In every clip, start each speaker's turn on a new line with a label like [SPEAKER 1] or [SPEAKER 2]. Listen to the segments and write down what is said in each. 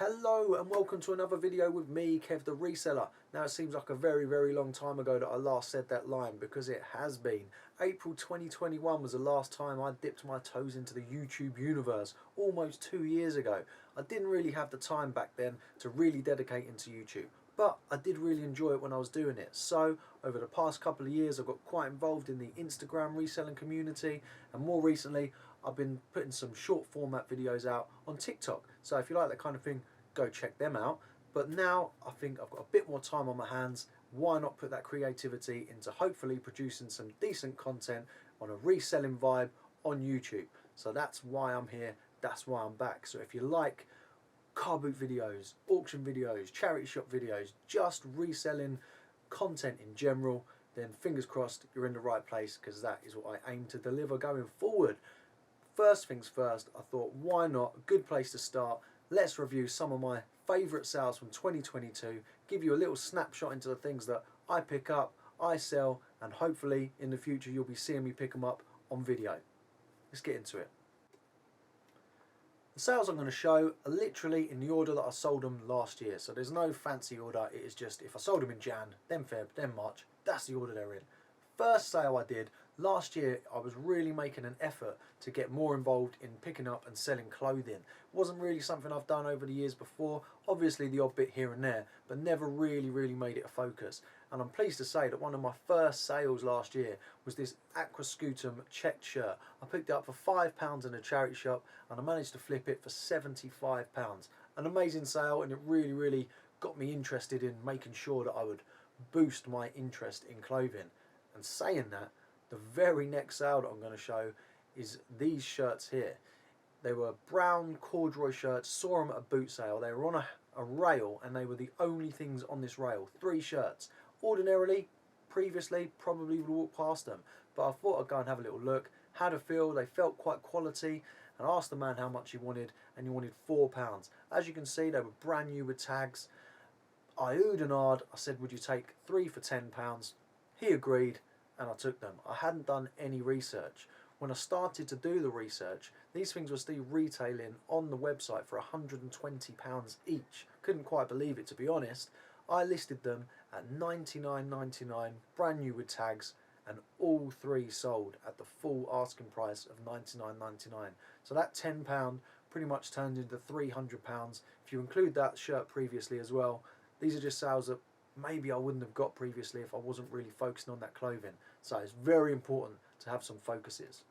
[SPEAKER 1] Hello and welcome to another video with me, Kev the Reseller. Now it seems like a very long time ago that I last said that line, because it has been. April 2021 was the last time I dipped my toes into the YouTube universe, almost 2 years ago. I didn't really have the time back then to really dedicate into YouTube, but I did really enjoy it when I was doing it. So over the past couple of years I got quite involved in the Instagram reselling community, and more recently I've been putting some short format videos out on TikTok. So if you like that kind of thing, go check them out. But now I think I've got a bit more time on my hands. Why not put that creativity into hopefully producing some decent content on a reselling vibe on YouTube? So that's why I'm here, that's why I'm back. So if you like car boot videos, auction videos, charity shop videos, just reselling content in general, then fingers crossed you're in the right place, because that is what I aim to deliver going forward. First things first, I thought, why not? A good place to start. Let's review some of my favourite sales from 2022, give you a little snapshot into the things that I pick up, I sell, and hopefully in the future you'll be seeing me pick them up on video. Let's get into it. The sales I'm going to show are literally in the order that I sold them last year, so there's no fancy order. It is just if I sold them in Jan, then Feb, then March, that's the order they're in. First sale I did last year, I was really making an effort to get more involved in picking up and selling clothing. It wasn't really something I've done over the years before, obviously the odd bit here and there, but never really made it a focus. And I'm pleased to say that one of my first sales last year was this Aquascutum checked shirt. I picked it up for £5 in a charity shop and I managed to flip it for £75. An amazing sale, and it really got me interested in making sure that I would boost my interest in clothing. And saying that, the very next sale that I'm going to show is these shirts here. They were brown corduroy shirts, saw them at a boot sale. They were on a rail, and they were the only things on this rail. 3 shirts. Ordinarily, previously, probably would walk past them, but I thought I'd go and have a little look. Had a feel, they felt quite quality, and I asked the man how much he wanted, and he wanted £4. As you can see, they were brand new with tags. I oohed and ahed. I said, would you take 3 for £10? He agreed, and I took them. I hadn't done any research. When I started to do the research, these things were still retailing on the website for £120 each. Couldn't quite believe it, to be honest. I listed them at $99.99, brand new with tags, and all 3 sold at the full asking price of $99.99. So that £10 pretty much turned into £300. If you include that shirt previously as well, these are just sales that maybe I wouldn't have got previously if I wasn't really focusing on that clothing. So it's very important to have some focuses.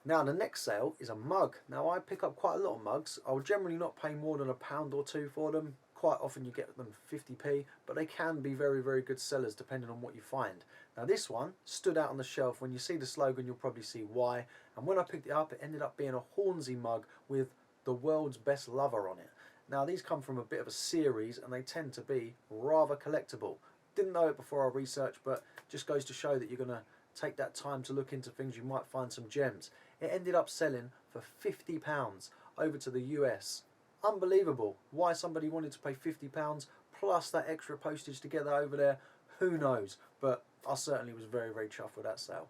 [SPEAKER 1] Now the next sale is a mug. Now I pick up quite a lot of mugs. I'll generally not pay more than £1 or 2 for them. Quite often you get them 50p, but they can be very good sellers depending on what you find. Now this one stood out on the shelf. When you see the slogan you'll probably see why. And when I picked it up, it ended up being a Hornsey mug with the world's best lover on it. Now these come from a bit of a series, and they tend to be rather collectible. Didn't know it before I researched, but just goes to show that you're going to take that time to look into things, you might find some gems. It ended up selling for £50 over to the US. Unbelievable. Why somebody wanted to pay £50 plus that extra postage to get that over there, who knows, but I certainly was very chuffed with that sale.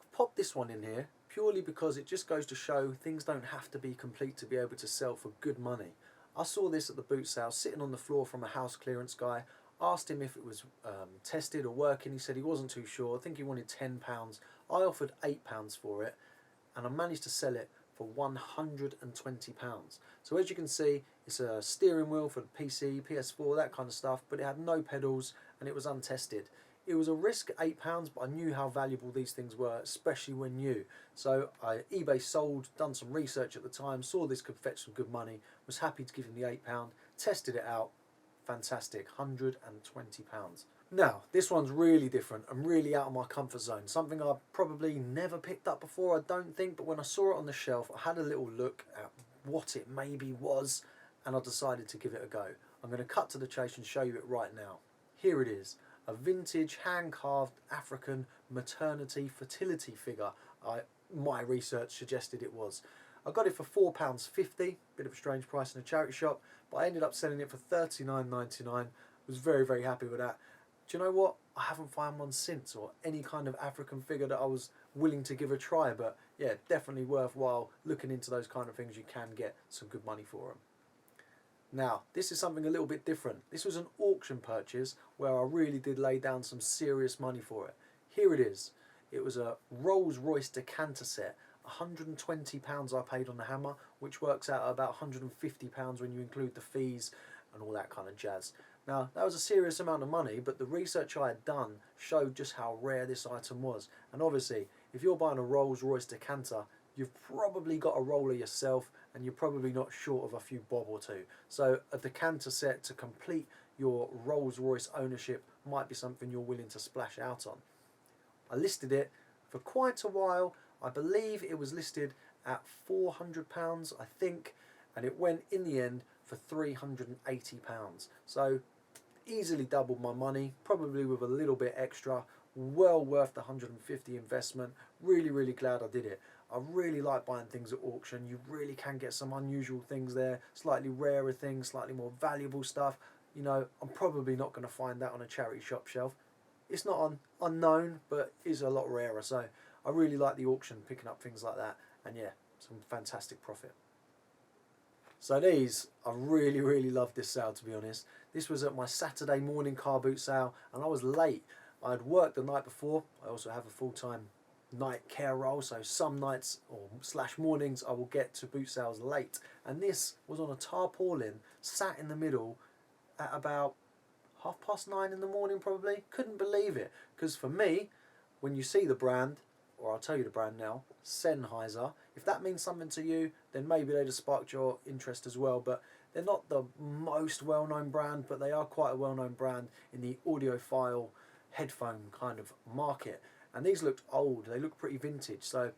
[SPEAKER 1] I've popped this one in here purely because it just goes to show things don't have to be complete to be able to sell for good money. I saw this at the boot sale sitting on the floor from a house clearance guy. Asked him if it was tested or working. He said he wasn't too sure. I think he wanted £10. I offered £8 for it, and I managed to sell it for £120. So as you can see, it's a steering wheel for the PC, PS4, that kind of stuff, but it had no pedals and it was untested. It was a risk at £8, but I knew how valuable these things were, especially when new. So I eBay sold, done some research at the time, saw this could fetch some good money, was happy to give him the £8, tested it out, fantastic, £120. Now, this one's really different and really out of my comfort zone. Something I've probably never picked up before, I don't think, but when I saw it on the shelf, I had a little look at what it maybe was, and I decided to give it a go. I'm going to cut to the chase and show you it right now. Here it is. A vintage hand-carved African maternity fertility figure. My research suggested it was. I got it for £4.50, bit of a strange price in a charity shop, but I ended up selling it for $39.99. Was very happy with that. Do you know what? I haven't found one since, or any kind of African figure that I was willing to give a try, but yeah, definitely worthwhile looking into those kind of things. You can get some good money for them. Now, this is something a little bit different. This was an auction purchase where I really did lay down some serious money for it. Here it is. It was a Rolls-Royce decanter set. £120 I paid on the hammer, which works out at about £150 when you include the fees and all that kind of jazz. Now, that was a serious amount of money, but the research I had done showed just how rare this item was. And obviously, if you're buying a Rolls-Royce decanter, you've probably got a roller yourself, and you're probably not short of a few bob or two. So a decanter set to complete your Rolls-Royce ownership might be something you're willing to splash out on. I listed it for quite a while. I believe it was listed at £400, I think, and it went in the end for £380. So easily doubled my money, probably with a little bit extra. Well worth the 150 investment. Really glad I did it. I really like buying things at auction. You really can get some unusual things there, slightly rarer things, slightly more valuable stuff. You know, I'm probably not going to find that on a charity shop shelf. It's not unknown, but is a lot rarer. So I really like the auction, picking up things like that, and yeah, some fantastic profit. So these, I really loved this sale, to be honest. This was at my Saturday morning car boot sale, and I was late. I had worked the night before. I also have a full-time night care role, so some nights or slash mornings I will get to boot sales late, and this was on a tarpaulin sat in the middle at about 9:30 in the morning. Probably couldn't believe it, because for me, when you see the brand, or I'll tell you the brand now, Sennheiser, if that means something to you, then maybe they'd have sparked your interest as well. But they're not the most well-known brand, but they are quite a well-known brand in the audiophile headphone kind of market. And these looked old, they looked pretty vintage, so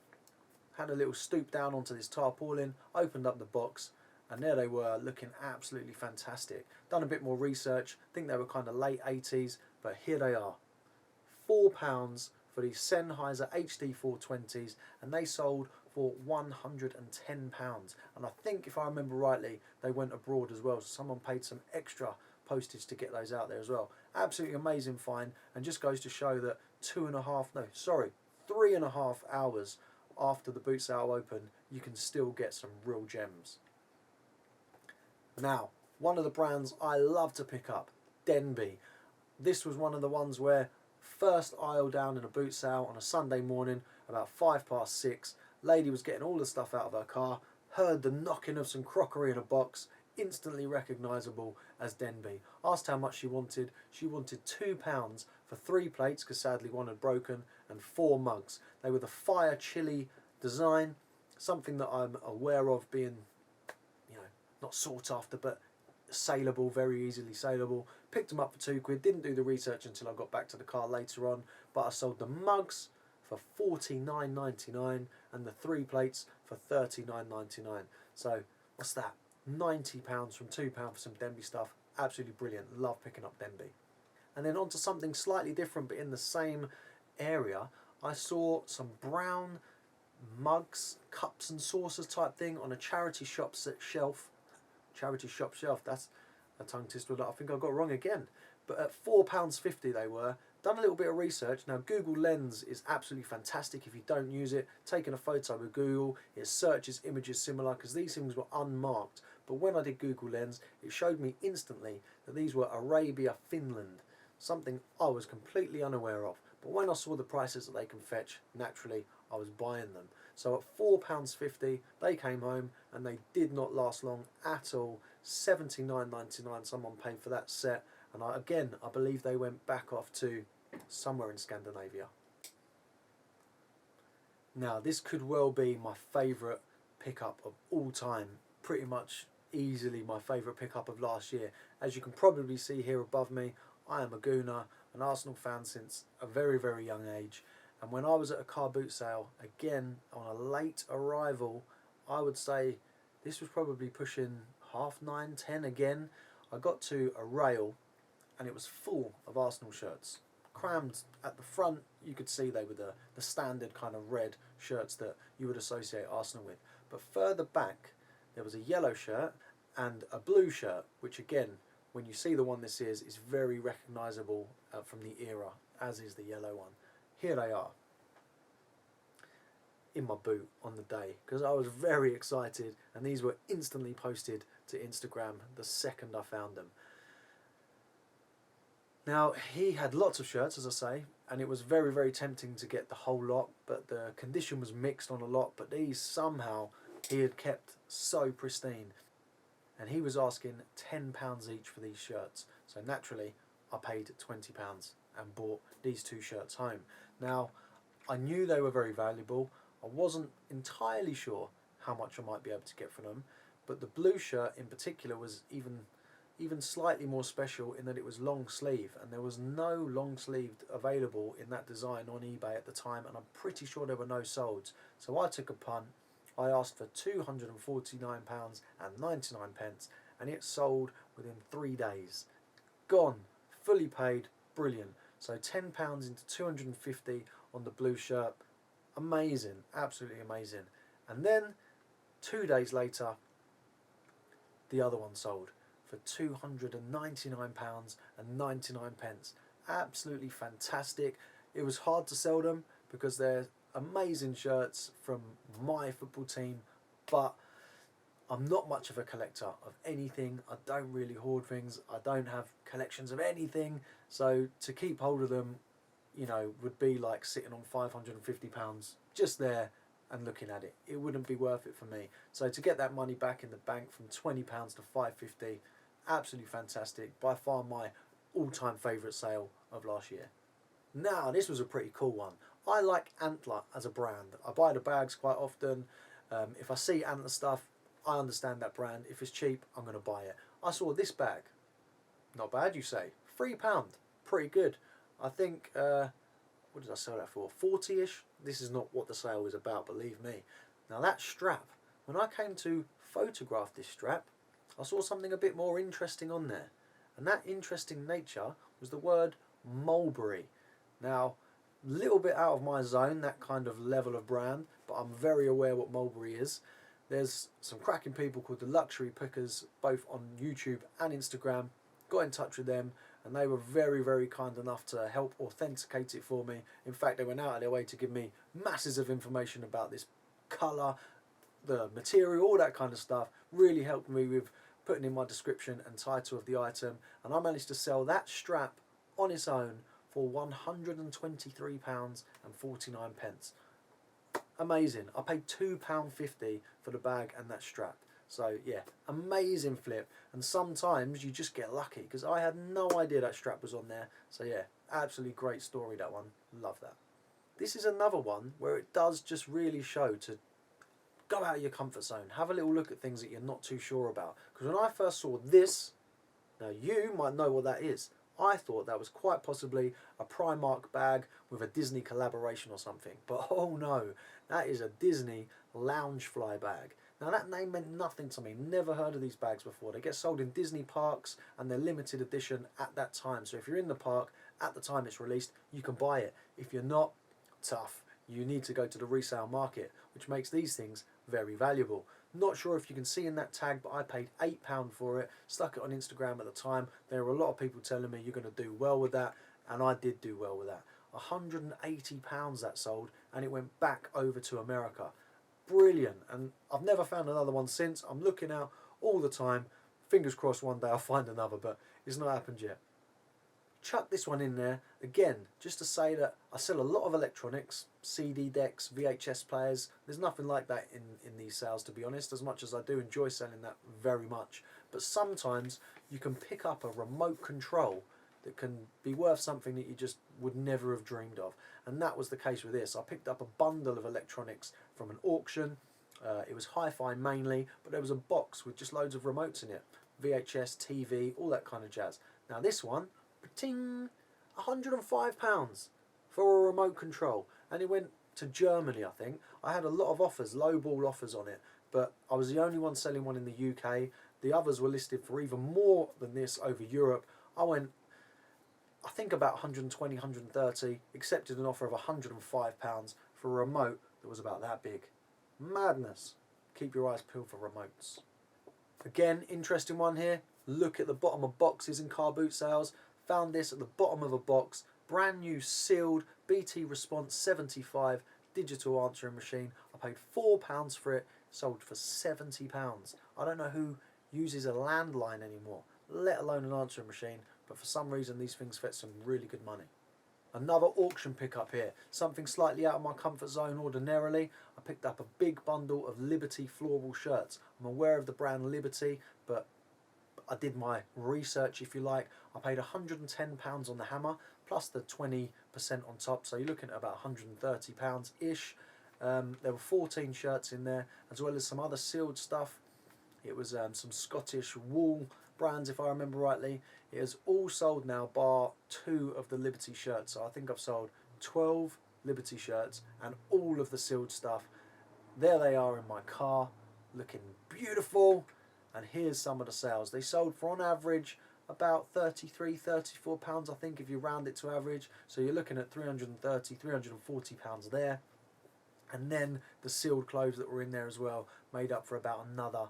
[SPEAKER 1] had a little stoop down onto this tarpaulin, opened up the box, and there they were, looking absolutely fantastic. Done a bit more research, think they were kind of late 80s, but here they are. £4 for these Sennheiser HD 420s, and they sold for £110. And I think, if I remember rightly, they went abroad as well, so someone paid some extra postage to get those out there as well. Absolutely amazing find, and just goes to show that 3.5 hours after the boot sale opened, you can still get some real gems. Now, one of the brands I love to pick up, Denby. This was one of the ones where first aisle down in a boot sale on a Sunday morning, about 6:05. Lady was getting all the stuff out of her car, heard the knocking of some crockery in a box, instantly recognisable as Denby. Asked how much she wanted. She wanted £2 for 3 plates, because sadly one had broken, and 4 mugs. They were the fire chili design, something that I'm aware of being, you know, not sought after, but saleable, very easily saleable. Picked them up for £2. Didn't do the research until I got back to the car later on, but I sold the mugs for $49.99 and the 3 plates for $39.99. So what's that? £90 from £2 for some Denby stuff. Absolutely brilliant. Love picking up Denby. And then on to something slightly different, but in the same area, I saw some brown mugs, cups and saucers type thing on a charity shop shelf. Charity shop shelf, that's a tongue twister that I think I got wrong again. But at £4.50 they were. Done a little bit of research. Now, Google Lens is absolutely fantastic if you don't use it. Taking a photo with Google, it searches images similar, because these things were unmarked. But when I did Google Lens, it showed me instantly that these were Arabia, Finland, something I was completely unaware of. But when I saw the prices that they can fetch, naturally, I was buying them. So at £4.50, they came home, and they did not last long at all. $79.99 someone paid for that set. And I believe they went back off to somewhere in Scandinavia. Now, this could well be my favourite pickup of all time. Pretty much easily my favourite pickup of last year. As you can probably see here above me, I am a Gooner, an Arsenal fan since a very young age. And when I was at a car boot sale, again, on a late arrival, I would say this was probably pushing 9:30, 10 again. I got to a rail, and it was full of Arsenal shirts. Crammed at the front, you could see they were the standard kind of red shirts that you would associate Arsenal with. But further back, there was a yellow shirt and a blue shirt, which again, when you see the one this is very recognisable from the era, as is the yellow one. Here they are. in my boot on the day because I was very excited, and these were instantly posted to Instagram the second I found them. Now, he had lots of shirts, as I say, and it was very, very tempting to get the whole lot, but the condition was mixed on a lot, but these somehow he had kept so pristine. And he was asking £10 each for these shirts. So naturally, I paid £20 and bought these 2 shirts home. Now, I knew they were very valuable. I wasn't entirely sure how much I might be able to get for them, but the blue shirt in particular was even slightly more special in that it was long sleeve, and there was no long sleeved available in that design on eBay at the time, and I'm pretty sure there were no solds. So I took a punt. I asked for £249.99, and it sold within 3 days. Gone, fully paid, brilliant. So £10 into 250 on the blue shirt, amazing, absolutely amazing. And then 2 days later, the other one sold for £299.99. Absolutely fantastic. It was hard to sell them because they're amazing shirts from my football team, but I'm not much of a collector of anything. I don't really hoard things. I don't have collections of anything. So to keep hold of them, you know, would be like sitting on £550 just there and looking at it. It wouldn't be worth it for me. So to get that money back in the bank from £20 to £550, absolutely fantastic. By far my all-time favourite sale of last year. Now, this was a pretty cool one. I like Antler as a brand. I buy the bags quite often. If I see Antler stuff, I understand that brand. If it's cheap, I'm going to buy it. I saw this bag. Not bad, you say. £3. Pretty good. I think, what did I sell that for? 40-ish? This is not what the sale is about, believe me. Now that strap, when I came to photograph this strap, I saw something a bit more interesting on there. And that interesting nature was the word mulberry. Now, a little bit out of my zone, that kind of level of brand, but I'm very aware what mulberry is. There's some cracking people called the Luxury Pickers, both on YouTube and Instagram. Got in touch with them, and they were very, very kind enough to help authenticate it for me. In fact, they went out of their way to give me masses of information about this colour, the material, all that kind of stuff. Really helped me with putting in my description and title of the item, and I managed to sell that strap on its own for £123.49. Amazing. I paid £2.50 for the bag and that strap. So yeah, amazing flip. And sometimes you just get lucky, because I had no idea that strap was on there. So yeah, absolutely great story, that one. Love that. This is another one where it does just really show to go out of your comfort zone. Have a little look at things that you're not too sure about. Because when I first saw this, now you might know what that is. I thought that was quite possibly a Primark bag with a Disney collaboration or something. But oh no, that is a Disney Loungefly bag. Now that name meant nothing to me. Never heard of these bags before. They get sold in Disney parks and they're limited edition at that time. So if you're in the park at the time it's released, you can buy it. If you're not, tough. You need to go to the resale market, which makes these things very valuable. Not sure if you can see in that tag, but I paid £8 for it, stuck it on Instagram at the time. There were a lot of people telling me you're going to do well with that, and I did do well with that. £180 that sold, and it went back over to America. Brilliant, and I've never found another one since. I'm looking out all the time. Fingers crossed one day I'll find another, but it's not happened yet. Chuck this one in there, again, just to say that I sell a lot of electronics, CD decks, VHS players. There's nothing like that in these sales, to be honest, as much as I do enjoy selling that very much. But sometimes you can pick up a remote control that can be worth something that you just would never have dreamed of. And that was the case with this. I picked up a bundle of electronics from an auction. It was hi-fi mainly, but there was a box with just loads of remotes in it. VHS, TV, all that kind of jazz. Now this one, ting, £105 for a remote control, and it went to Germany, I think. I had a lot of offers, lowball offers on it, but I was the only one selling one in the UK. The others were listed for even more than this over Europe. I went, I think about 120, 130, accepted an offer of £105 for a remote that was about that big. Madness. Keep your eyes peeled for remotes. Again, interesting one here. Look at the bottom of boxes in car boot sales. Found this at the bottom of a box, brand new sealed BT Response 75 digital answering machine. I paid £4 for it, sold for £70. I don't know who uses a landline anymore, let alone an answering machine, but for some reason these things fetch some really good money. Another auction pickup here, something slightly out of my comfort zone ordinarily. I picked up a big bundle of Liberty floral shirts. I'm aware of the brand Liberty, but I did my research, if you like. I paid £110 on the hammer, plus the 20% on top, so you're looking at about £130-ish. There were 14 shirts in there, as well as some other sealed stuff. It was some Scottish wool brands, if I remember rightly. It is all sold now, bar 2 of the Liberty shirts. So I think I've sold 12 Liberty shirts and all of the sealed stuff. There they are in my car, looking beautiful. And here's some of the sales. They sold for, on average, about £33-34, I think, if you round it to average. So you're looking at £330-340 there. And then the sealed clothes that were in there as well made up for about another,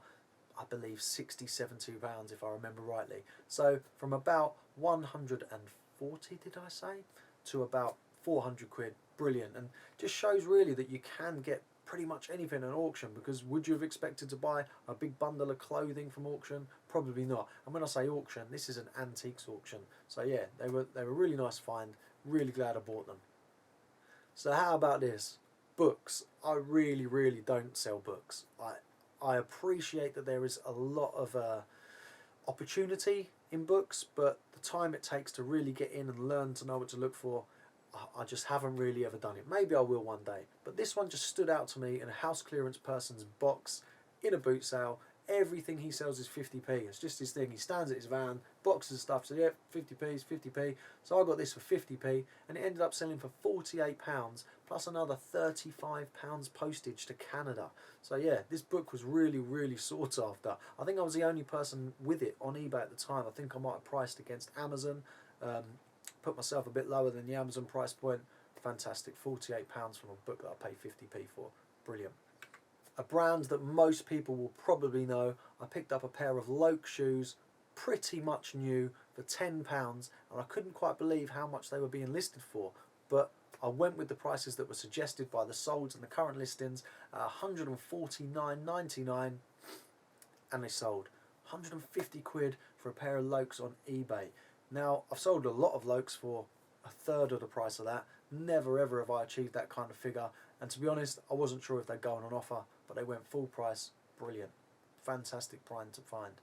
[SPEAKER 1] I believe, £60-70, if I remember rightly. So from about 140, did I say, to about 400 quid. Brilliant. And just shows really that you can get pretty much anything at an auction, because would you have expected to buy a big bundle of clothing from auction? Probably not. And when I say auction, this is an antiques auction. So yeah, they were really nice find. Really glad I bought them. So how about this? Books. I really don't sell books. I appreciate that there is a lot of opportunity in books, but the time it takes to really get in and learn to know what to look for, I just haven't really ever done it. Maybe I will one day. But this one just stood out to me in a house clearance person's box in a boot sale. Everything he sells is 50p. It's just his thing. He stands at his van, boxes of stuff, so yeah, 50p is 50p. So I got this for 50p, and it ended up selling for £48, plus another £35 postage to Canada. So yeah, this book was really sought after. I think I was the only person with it on eBay at the time. I think I might have priced against Amazon, put myself a bit lower than the Amazon price point. Fantastic, £48 from a book that I paid 50p for. Brilliant. A brand that most people will probably know, I picked up a pair of Loke shoes, pretty much new, for £10, and I couldn't quite believe how much they were being listed for, but I went with the prices that were suggested by the solds and the current listings at £149.99, and they sold 150 quid for a pair of Lokes on eBay. Now, I've sold a lot of Lokes for a third of the price of that. Never ever have I achieved that kind of figure, and to be honest, I wasn't sure if they'd go on offer, but they went full price. Brilliant. Fantastic find to find.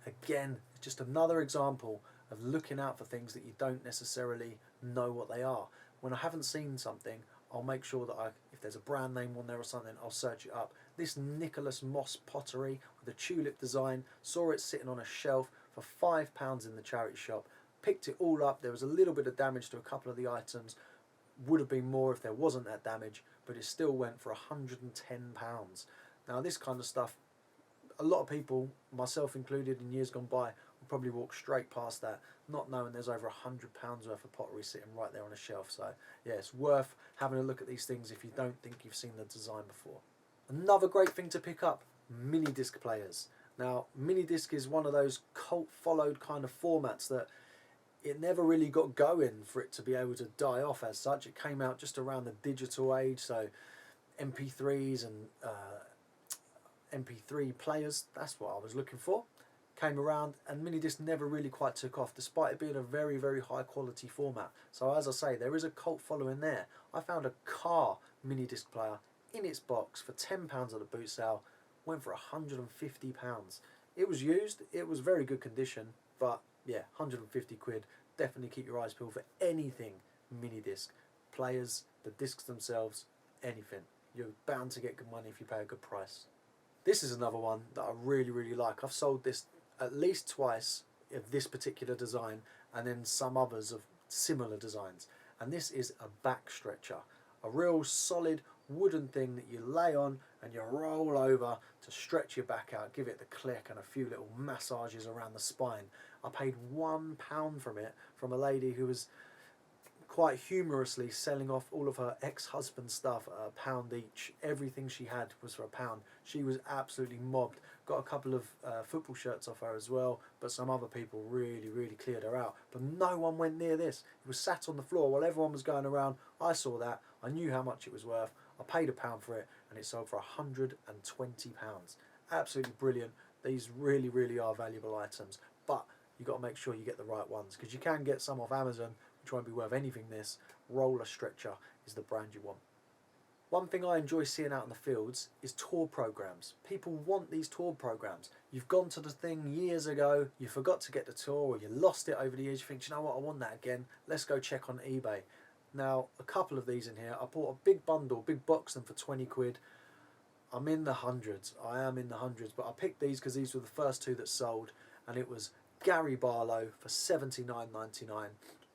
[SPEAKER 1] Again, it's just another example of looking out for things that you don't necessarily know what they are. When I haven't seen something, I'll make sure that if there's a brand name on there or something, I'll search it up. This Nicholas Moss pottery with a tulip design, saw it sitting on a shelf for £5 in the charity shop. Picked it all up. There was a little bit of damage to a couple of the items. Would have been more if there wasn't that damage, but it still went for £110. Now this kind of stuff, a lot of people, myself included in years gone by, will probably walk straight past that, not knowing there's over £100 worth of pottery sitting right there on a shelf. So yeah, it's worth having a look at these things if you don't think you've seen the design before. Another great thing to pick up, mini disc players. Now mini disc is one of those cult followed kind of formats that it never really got going for it to be able to die off as such. It came out just around the digital age, so MP3s and MP3 players, that's what I was looking for, came around, and mini disc never really quite took off, despite it being a very high quality format. So as I say, there is a cult following there. I found a car mini disc player in its box for £10 at the boot sale, went for £150. It was used, it was very good condition, but yeah, 150 quid. Definitely keep your eyes peeled for anything mini disc. Players, the discs themselves, anything. You're bound to get good money if you pay a good price. This is another one that I really like. I've sold this at least twice of this particular design, and then some others of similar designs. And this is a back stretcher. A real solid wooden thing that you lay on and you roll over to stretch your back out, give it the click and a few little massages around the spine. I paid £1 from it, from a lady who was quite humorously selling off all of her ex-husband's stuff at £1 each. Everything she had was for £1. She was absolutely mobbed. Got a couple of football shirts off her as well, but some other people really cleared her out. But no one went near this. It was sat on the floor while everyone was going around. I saw that. I knew how much it was worth. I paid £1 for it, and it sold for £120. Absolutely brilliant. These really, really are valuable items, but you've got to make sure you get the right ones, because you can get some off Amazon which won't be worth anything. This Roller Stretcher is the brand you want. One thing I enjoy seeing out in the fields is tour programs. People want these tour programs. You've gone to the thing years ago, you forgot to get the tour, or you lost it over the years. You think, you know what, I want that again. Let's go check on eBay. Now, a couple of these in here. I bought a big bundle, big box them for 20 quid. I'm in the hundreds. I am in the hundreds, but I picked these because these were the first two that sold, and it was Gary Barlow for $79.99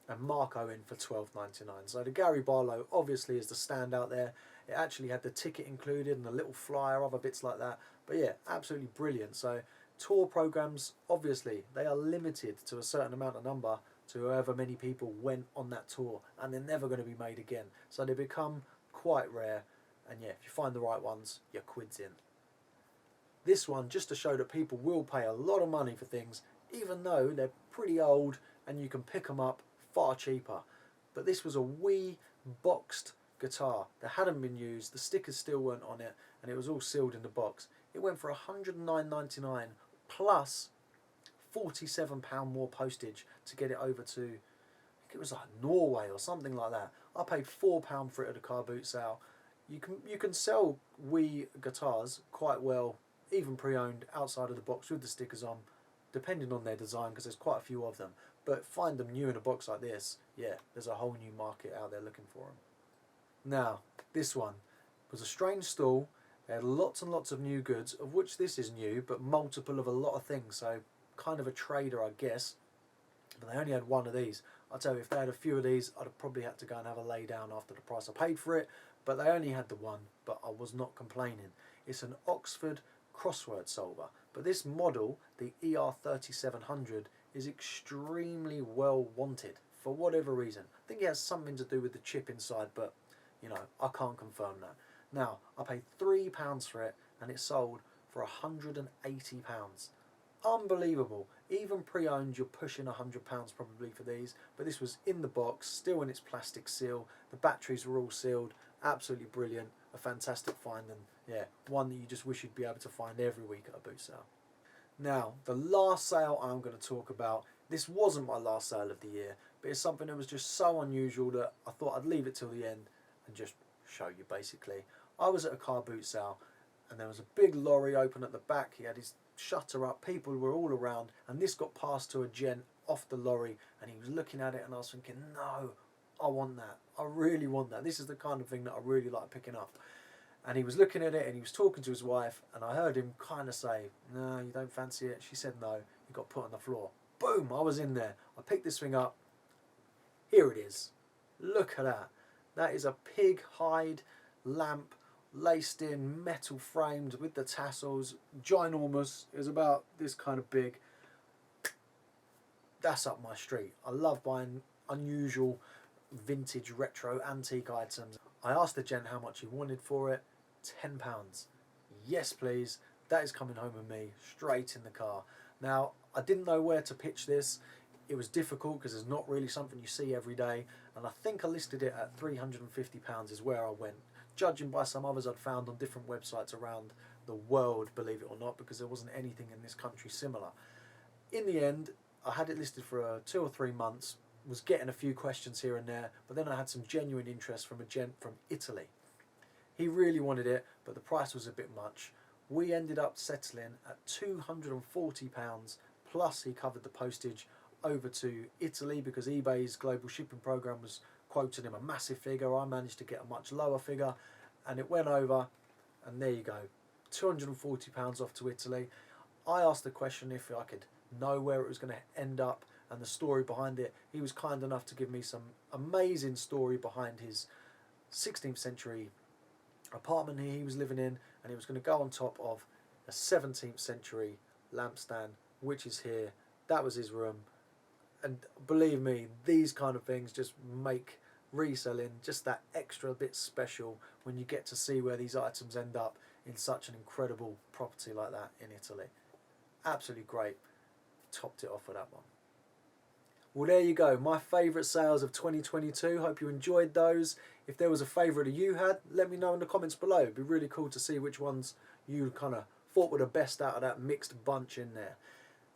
[SPEAKER 1] and Mark Owen for $12.99. So the Gary Barlow obviously is the standout there. It actually had the ticket included and a little flyer, other bits like that. But yeah, absolutely brilliant. So tour programs, obviously, they are limited to a certain amount of number to however many people went on that tour, and they're never going to be made again. So they become quite rare. And yeah, if you find the right ones, your quid's in. This one, just to show that people will pay a lot of money for things, even though they're pretty old and you can pick them up far cheaper. But this was a wee boxed guitar that hadn't been used, the stickers still weren't on it, and it was all sealed in the box. It went for £109.99 plus £47 more postage to get it over to, I think it was like Norway or something like that. I paid £4 for it at a car boot sale. You can sell wee guitars quite well, even pre-owned, outside of the box with the stickers on, depending on their design, because there's quite a few of them. But find them new in a box like this, yeah, there's a whole new market out there looking for them. Now, this one was a strange stall. They had lots and lots of new goods, of which this is new, but multiple of a lot of things, so kind of a trader, I guess. But they only had one of these. I'll tell you, if they had a few of these, I'd have probably had to go and have a lay down after the price I paid for it. But they only had the one, but I was not complaining. It's an Oxford crossword solver. But this model, the ER3700, is extremely well wanted for whatever reason. I think it has something to do with the chip inside, but you know, I can't confirm that. Now, I paid £3 for it, and it sold for £180. Unbelievable. Even pre-owned, you're pushing £100 probably for these, but this was in the box, still in its plastic seal. The batteries were all sealed. Absolutely brilliant. A fantastic find, and yeah, one that you just wish you'd be able to find every week at a boot sale. Now, the last sale I'm going to talk about, this wasn't my last sale of the year, but it's something that was just so unusual that I thought I'd leave it till the end and just show you basically. I was at a car boot sale, and there was a big lorry open at the back. He had his shutter up, people were all around, and this got passed to a gent off the lorry, and he was looking at it, and I was thinking, no, I want that. I really want that. This is the kind of thing that I really like picking up. And he was looking at it, and he was talking to his wife, and I heard him kind of say, no, you don't fancy it? She said no. He got put on the floor. Boom, I was in there. I picked this thing up. Here it is. Look at that. That is a pig hide lamp, laced in, metal framed with the tassels, ginormous. It was about this kind of big. That's up my street. I love buying unusual vintage retro antique items. I asked the gent how much he wanted for it. £10. Yes please, that is coming home with me straight in the car. Now, I didn't know where to pitch this. It was difficult because it's not really something you see every day, and I think I listed it at £350 is where I went, judging by some others I'd found on different websites around the world, believe it or not, because there wasn't anything in this country similar. In the end, I had it listed for 2 or 3 months, was getting a few questions here and there, but then I had some genuine interest from a gent from Italy. He really wanted it, but the price was a bit much. We ended up settling at £240, plus he covered the postage over to Italy because eBay's global shipping program was quoting him a massive figure. I managed to get a much lower figure, and it went over, and there you go, £240 off to Italy. I asked the question if I could know where it was going to end up and the story behind it. He was kind enough to give me some amazing story behind his 16th century apartment he was living in, and he was going to go on top of a 17th century lampstand, which is here. That was his room, and believe me, these kind of things just make reselling just that extra bit special when you get to see where these items end up in such an incredible property like that in Italy. Absolutely great. Topped it off with that one. Well, there you go, my favourite sales of 2022. Hope you enjoyed those. If there was a favourite that you had, let me know in the comments below. It'd be really cool to see which ones you kind of thought were the best out of that mixed bunch in there.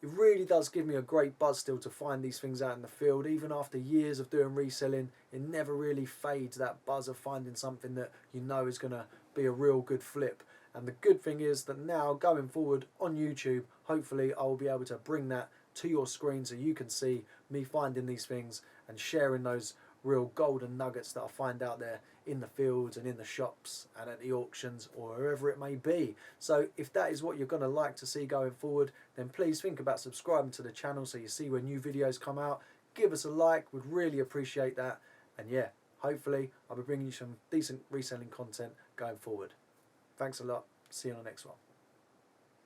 [SPEAKER 1] It really does give me a great buzz still to find these things out in the field. Even after years of doing reselling, it never really fades, that buzz of finding something that you know is going to be a real good flip. And the good thing is that now, going forward on YouTube, hopefully I will be able to bring that to your screen so you can see me finding these things and sharing those real golden nuggets that I find out there in the fields and in the shops and at the auctions or wherever it may be. So if that is what you're going to like to see going forward, then please think about subscribing to the channel so you see when new videos come out. Give us a like, we'd really appreciate that. And yeah, hopefully I'll be bringing you some decent reselling content going forward. Thanks a lot. See you on the next one.